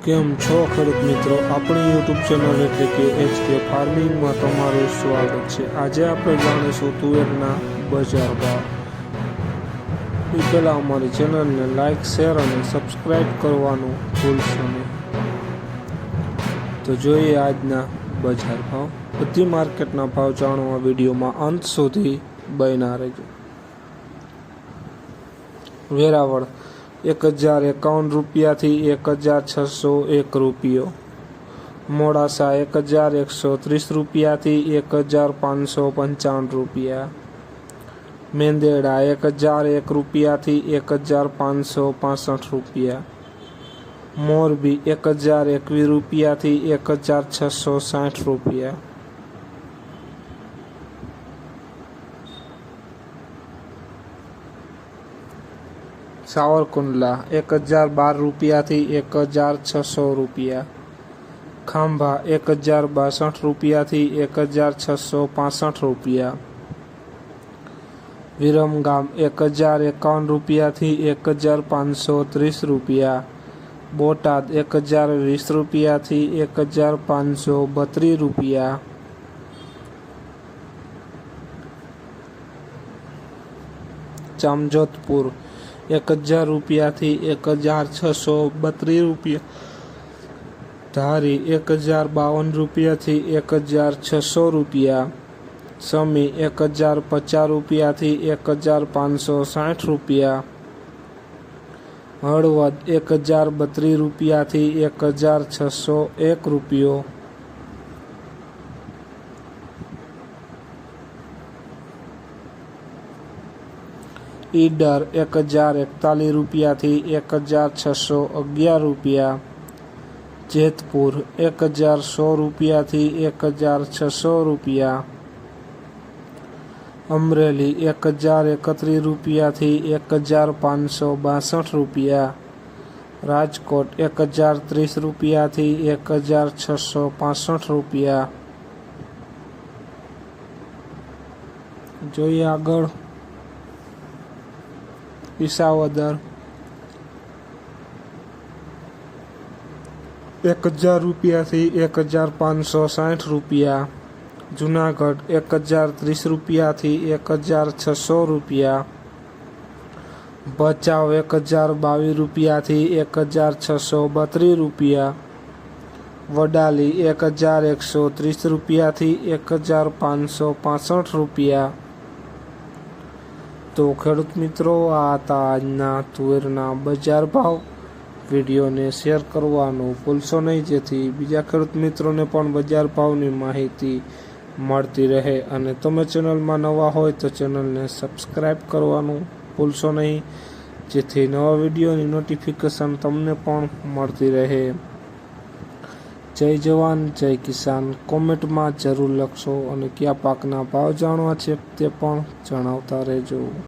કેમ છો ખેડૂત મિત્રો, આપણી યુટ્યુબ ચેનલ એટલે કે HK ફાર્મિંગમાં તમારું સ્વાગત છે। આજે આપણે જાણીશું તુવેરના બજાર ભાવ। એ પહેલાં અમારી ચેનલને લાઇક, શેર અને સબસ્ક્રાઈબ કરવાનું ભૂલશો નહીં। તો જોઈએ આજના બજાર ભાવ। બધી માર્કેટના ભાવ જાણવા વિડીયોમાં અંત સુધી બન્યા રહેજો। વેરાવળ 1051 રૂપિયાથી 1601 રૂપિયો, મોડાસા 1130 રૂપિયાથી 1555 રૂપિયા, મેંદેડા 1001 રૂપિયાથી 1565 રૂપિયા, મોરબી 1021 રૂપિયાથી 1660 રૂપિયા, સાવરકુંડલા 1012 રૂપિયાથી 1600 રૂપિયા, ખાંભા 1062 રૂપિયાથી 1665 રૂપિયા, વિરમગામ 1051 રૂપિયાથી 1530 રૂપિયા, બોટાદ 1020 રૂપિયાથી 1532 રૂપિયા, જામજોધપુર 1000 રૂપિયાથી 1632 રૂપિયા, ધારી 1052 રૂપિયાથી 1600 રૂપિયા, સમી 1050 રૂપિયાથી 1560 રૂપિયા, હળવદ 1032 રૂપિયાથી 1601 રૂપિયો, ઈડર 1041 રૂપિયાથી 1611 રૂપિયા, જેતપુર 1016 રૂપિયાથી 1600 રૂપિયા, અમરેલી 1031 રૂપિયાથી 1562 રૂપિયા, રાજકોટ 1030 રૂપિયાથી 1665 રૂપિયા। જોઈએ આગળ વિસાવદર 1000 રૂપિયાથી 1560 રૂપિયા, જુનાગઢ 1030 રૂપિયાથી 1600 રૂપિયા, ભચાઉ 1022 રૂપિયાથી 1632 રૂપિયા, વડાલી 1130 રૂપિયાથી 1565 રૂપિયા। તો ખેડૂત મિત્રો, આ હતા આજના તુવેરના બજાર ભાવ। વિડીયોને શેર કરવાનું ભૂલશો નહીં, જેથી બીજા ખેડૂત મિત્રોને પણ બજાર ભાવની માહિતી મળતી રહે। અને તમે ચેનલમાં નવા હોય તો ચેનલને સબસ્ક્રાઈબ કરવાનું ભૂલશો નહીં, જેથી નવા વિડીયોની નોટિફિકેશન તમને પણ મળતી રહે। જય જવાન જય કિસાન કોમેન્ટમાં જરૂર લખશો, અને કયા પાકના ભાવ જાણવા છે તે પણ જણાવતા રહેજો।